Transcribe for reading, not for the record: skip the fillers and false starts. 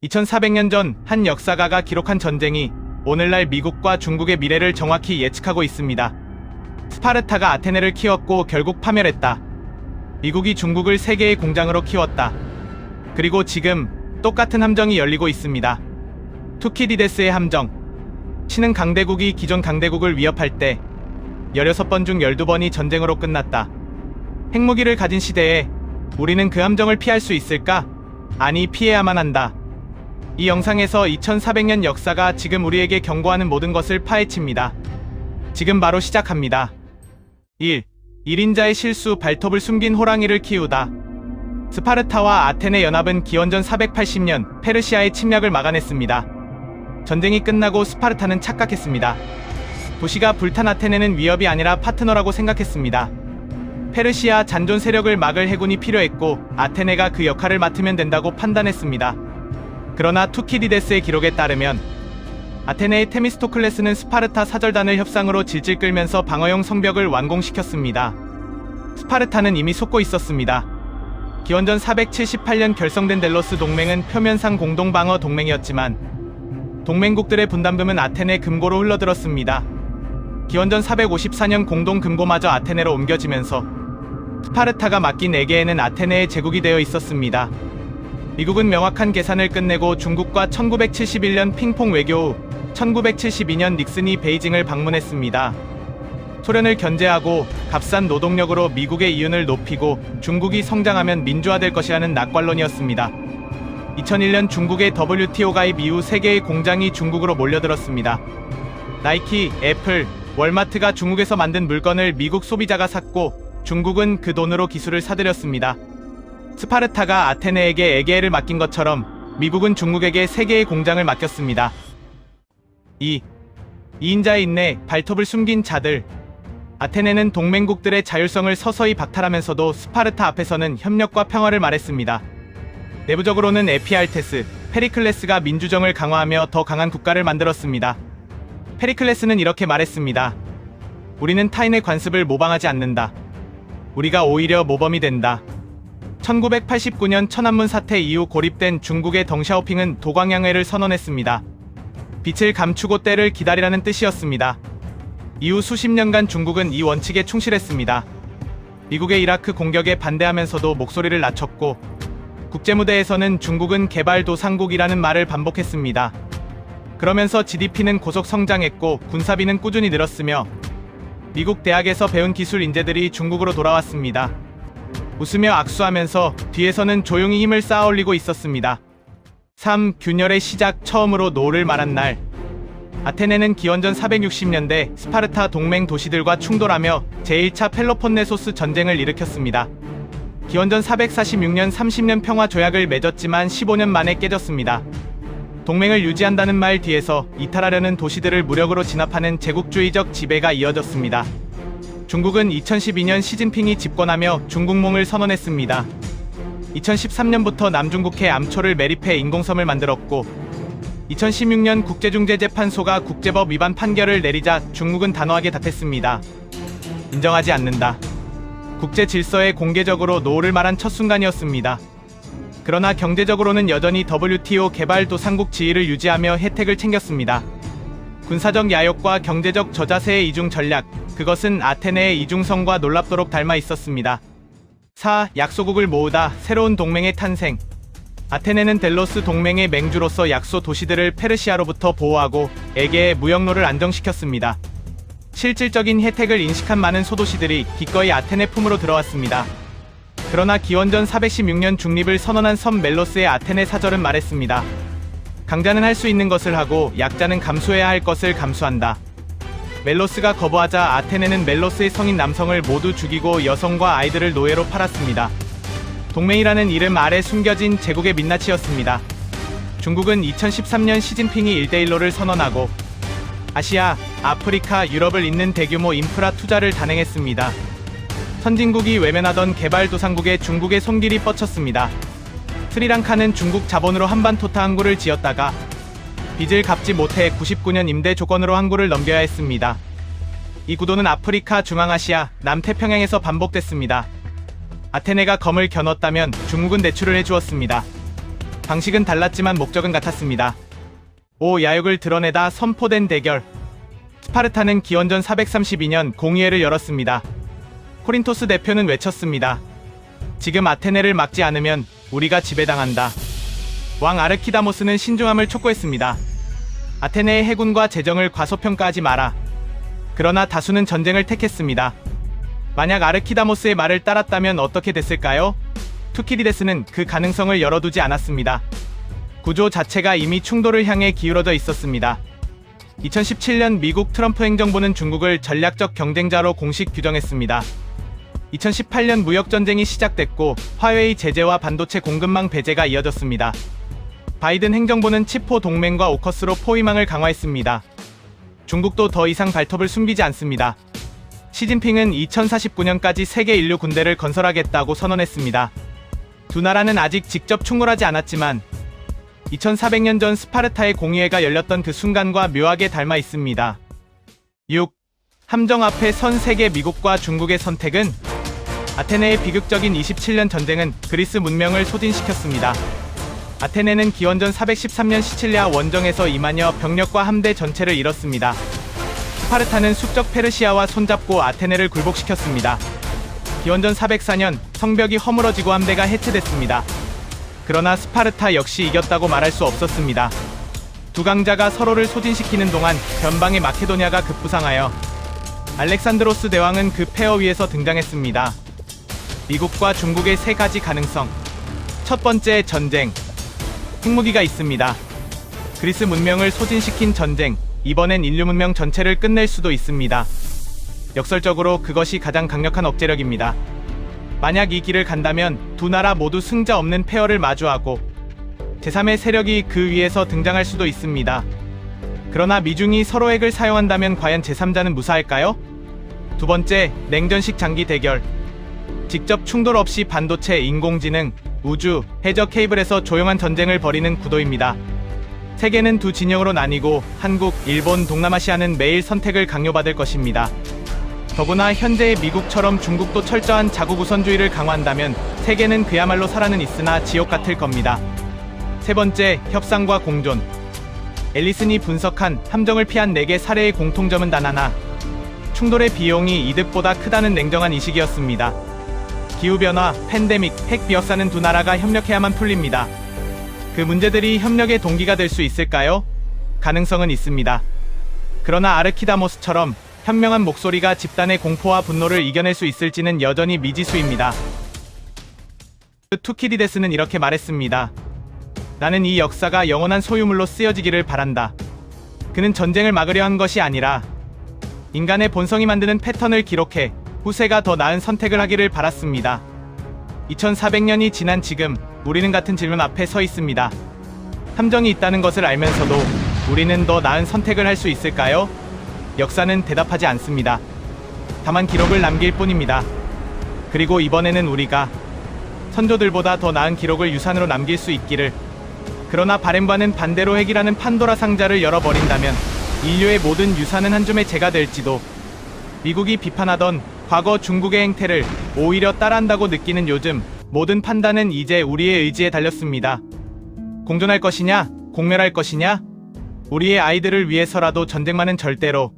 2400년 전 한 역사가가 기록한 전쟁이 오늘날 미국과 중국의 미래를 정확히 예측하고 있습니다. 스파르타가 아테네를 키웠고 결국 파멸했다. 미국이 중국을 세계의 공장으로 키웠다. 그리고 지금 똑같은 함정이 열리고 있습니다. 투키디데스의 함정. 신흥 강대국이 기존 강대국을 위협할 때 16번 중 12번이 전쟁으로 끝났다. 핵무기를 가진 시대에 우리는 그 함정을 피할 수 있을까? 아니, 피해야만 한다. 이 영상에서 2400년 역사가 지금 우리에게 경고하는 모든 것을 파헤칩니다. 지금 바로 시작합니다. 1. 1인자의 실수, 발톱을 숨긴 호랑이를 키우다. 스파르타와 아테네 연합은 기원전 480년 페르시아의 침략을 막아냈습니다. 전쟁이 끝나고 스파르타는 착각했습니다. 도시가 불탄 아테네는 위협이 아니라 파트너라고 생각했습니다. 페르시아 잔존 세력을 막을 해군이 필요했고 아테네가 그 역할을 맡으면 된다고 판단했습니다. 그러나 투키디데스의 기록에 따르면 아테네의 테미스토클레스는 스파르타 사절단을 협상으로 질질 끌면서 방어용 성벽을 완공시켰습니다. 스파르타는 이미 속고 있었습니다. 기원전 478년 결성된 델로스 동맹은 표면상 공동방어 동맹이었지만 동맹국들의 분담금은 아테네 금고로 흘러들었습니다. 기원전 454년 공동 금고마저 아테네로 옮겨지면서 스파르타가 맡긴 에게에는 아테네의 제국이 되어 있었습니다. 미국은 명확한 계산을 끝내고 중국과 1971년 핑퐁 외교 후 1972년 닉슨이 베이징을 방문했습니다. 소련을 견제하고 값싼 노동력으로 미국의 이윤을 높이고 중국이 성장하면 민주화될 것이라는 낙관론이었습니다. 2001년 중국의 WTO 가입 이후 세계의 공장이 중국으로 몰려들었습니다. 나이키, 애플, 월마트가 중국에서 만든 물건을 미국 소비자가 샀고 중국은 그 돈으로 기술을 사들였습니다. 스파르타가 아테네에게 에게해를 맡긴 것처럼 미국은 중국에게 세계의 공장을 맡겼습니다. 2. 2인자의 인내, 발톱을 숨긴 자들. 아테네는 동맹국들의 자율성을 서서히 박탈하면서도 스파르타 앞에서는 협력과 평화를 말했습니다. 내부적으로는 에피알테스, 페리클레스가 민주정을 강화하며 더 강한 국가를 만들었습니다. 페리클레스는 이렇게 말했습니다. 우리는 타인의 관습을 모방하지 않는다. 우리가 오히려 모범이 된다. 1989년 천안문 사태 이후 고립된 중국의 덩샤오핑은 도광양회를 선언했습니다. 빛을 감추고 때를 기다리라는 뜻이었습니다. 이후 수십 년간 중국은 이 원칙에 충실했습니다. 미국의 이라크 공격에 반대하면서도 목소리를 낮췄고 국제무대에서는 중국은 개발도상국이라는 말을 반복했습니다. 그러면서 GDP는 고속 성장했고 군사비는 꾸준히 늘었으며 미국 대학에서 배운 기술 인재들이 중국으로 돌아왔습니다. 웃으며 악수하면서 뒤에서는 조용히 힘을 쌓아 올리고 있었습니다. 3. 균열의 시작, 처음으로 노를 말한 날. 아테네는 기원전 460년대 스파르타 동맹 도시들과 충돌하며 제1차 펠로폰네소스 전쟁을 일으켰습니다. 기원전 446년 30년 평화 조약을 맺었지만 15년 만에 깨졌습니다. 동맹을 유지한다는 말 뒤에서 이탈하려는 도시들을 무력으로 진압하는 제국주의적 지배가 이어졌습니다. 중국은 2012년 시진핑이 집권하며 중국몽을 선언했습니다. 2013년부터 남중국해 암초를 매립해 인공섬을 만들었고 2016년 국제중재재판소가 국제법 위반 판결을 내리자 중국은 단호하게 답했습니다. 인정하지 않는다. 국제 질서에 공개적으로 노를 말한 첫 순간이었습니다. 그러나 경제적으로는 여전히 WTO 개발도상국 지위를 유지하며 혜택을 챙겼습니다. 군사적 야욕과 경제적 저자세의 이중 전략, 그것은 아테네의 이중성과 놀랍도록 닮아 있었습니다. 4. 약소국을 모으다, 새로운 동맹의 탄생. 아테네는 델로스 동맹의 맹주로서 약소 도시들을 페르시아로부터 보호하고 에게의 무역로를 안정시켰습니다. 실질적인 혜택을 인식한 많은 소도시들이 기꺼이 아테네 품으로 들어왔습니다. 그러나 기원전 416년 중립을 선언한 섬 멜로스의 아테네 사절은 말했습니다. 강자는 할 수 있는 것을 하고 약자는 감수해야 할 것을 감수한다. 멜로스가 거부하자 아테네는 멜로스의 성인 남성을 모두 죽이고 여성과 아이들을 노예로 팔았습니다. 동맹이라는 이름 아래 숨겨진 제국의 민낯이었습니다. 중국은 2013년 시진핑이 1대1로를 선언하고 아시아, 아프리카, 유럽을 잇는 대규모 인프라 투자를 단행했습니다. 선진국이 외면하던 개발도상국에 중국의 손길이 뻗쳤습니다. 스리랑카는 중국 자본으로 한반토타 항구를 지었다가 빚을 갚지 못해 99년 임대 조건으로 항구를 넘겨야 했습니다. 이 구도는 아프리카, 중앙아시아, 남태평양에서 반복됐습니다. 아테네가 검을 겨눴다면 중국은 대출을 해주었습니다. 방식은 달랐지만 목적은 같았습니다. 야욕을 드러내다 선포된 대결. 스파르타는 기원전 432년 공의회를 열었습니다. 코린토스 대표는 외쳤습니다. 지금 아테네를 막지 않으면 우리가 지배당한다. 왕 아르키다모스는 신중함을 촉구했습니다. 아테네의 해군과 재정을 과소평가하지 마라. 그러나 다수는 전쟁을 택했습니다. 만약 아르키다모스의 말을 따랐다면 어떻게 됐을까요? 투키디데스는 그 가능성을 열어두지 않았습니다. 구조 자체가 이미 충돌을 향해 기울어져 있었습니다. 2017년 미국 트럼프 행정부는 중국을 전략적 경쟁자로 공식 규정했습니다. 2018년 무역전쟁이 시작됐고 화웨이 제재와 반도체 공급망 배제가 이어졌습니다. 바이든 행정부는 치포 동맹과 오커스로 포위망을 강화했습니다. 중국도 더 이상 발톱을 숨기지 않습니다. 시진핑은 2049년까지 세계 인류 군대를 건설하겠다고 선언했습니다. 두 나라는 아직 직접 충돌하지 않았지만 2400년 전 스파르타의 공의회가 열렸던 그 순간과 묘하게 닮아 있습니다. 6. 함정 앞에 선 세계 미국과 중국의 선택은 아테네의 비극적인 27년 전쟁은 그리스 문명을 소진시켰습니다. 아테네는 기원전 413년 시칠리아 원정에서 2만여 병력과 함대 전체를 잃었습니다. 스파르타는 숙적 페르시아와 손잡고 아테네를 굴복시켰습니다. 기원전 404년 성벽이 허물어지고 함대가 해체됐습니다. 그러나 스파르타 역시 이겼다고 말할 수 없었습니다. 두 강자가 서로를 소진시키는 동안 변방의 마케도니아가 급부상하여 알렉산드로스 대왕은 그 폐허 위에서 등장했습니다. 미국과 중국의 세 가지 가능성. 첫 번째, 전쟁. 핵무기가 있습니다. 그리스 문명을 소진시킨 전쟁. 이번엔 인류 문명 전체를 끝낼 수도 있습니다. 역설적으로 그것이 가장 강력한 억제력입니다. 만약 이 길을 간다면 두 나라 모두 승자 없는 폐허를 마주하고 제3의 세력이 그 위에서 등장할 수도 있습니다. 그러나 미중이 서로 핵을 사용한다면 과연 제3자는 무사할까요? 두 번째, 냉전식 장기 대결. 직접 충돌 없이 반도체, 인공지능, 우주, 해저 케이블에서 조용한 전쟁을 벌이는 구도입니다. 세계는 두 진영으로 나뉘고 한국, 일본, 동남아시아는 매일 선택을 강요받을 것입니다. 더구나 현재의 미국처럼 중국도 철저한 자국 우선주의를 강화한다면 세계는 그야말로 살아는 있으나 지옥 같을 겁니다. 세 번째, 협상과 공존. 앨리슨이 분석한 함정을 피한 4개 사례의 공통점은 단 하나. 충돌의 비용이 이득보다 크다는 냉정한 인식이었습니다. 기후변화, 팬데믹, 핵 비어싸는 두 나라가 협력해야만 풀립니다. 그 문제들이 협력의 동기가 될 수 있을까요? 가능성은 있습니다. 그러나 아르키다모스처럼 현명한 목소리가 집단의 공포와 분노를 이겨낼 수 있을지는 여전히 미지수입니다. 투키디데스는 이렇게 말했습니다. 나는 이 역사가 영원한 소유물로 쓰여지기를 바란다. 그는 전쟁을 막으려 한 것이 아니라 인간의 본성이 만드는 패턴을 기록해 후세가 더 나은 선택을 하기를 바랐습니다. 2400년이 지난 지금 우리는 같은 질문 앞에 서 있습니다. 함정이 있다는 것을 알면서도 우리는 더 나은 선택을 할 수 있을까요? 역사는 대답하지 않습니다. 다만 기록을 남길 뿐입니다. 그리고 이번에는 우리가 선조들보다 더 나은 기록을 유산으로 남길 수 있기를. 그러나 바램과는 반대로 핵이라는 판도라 상자를 열어버린다면 인류의 모든 유산은 한 줌의 재가 될지도. 미국이 비판하던 과거 중국의 행태를 오히려 따라한다고 느끼는 요즘 모든 판단은 이제 우리의 의지에 달렸습니다. 공존할 것이냐, 공멸할 것이냐? 우리의 아이들을 위해서라도 전쟁만은 절대로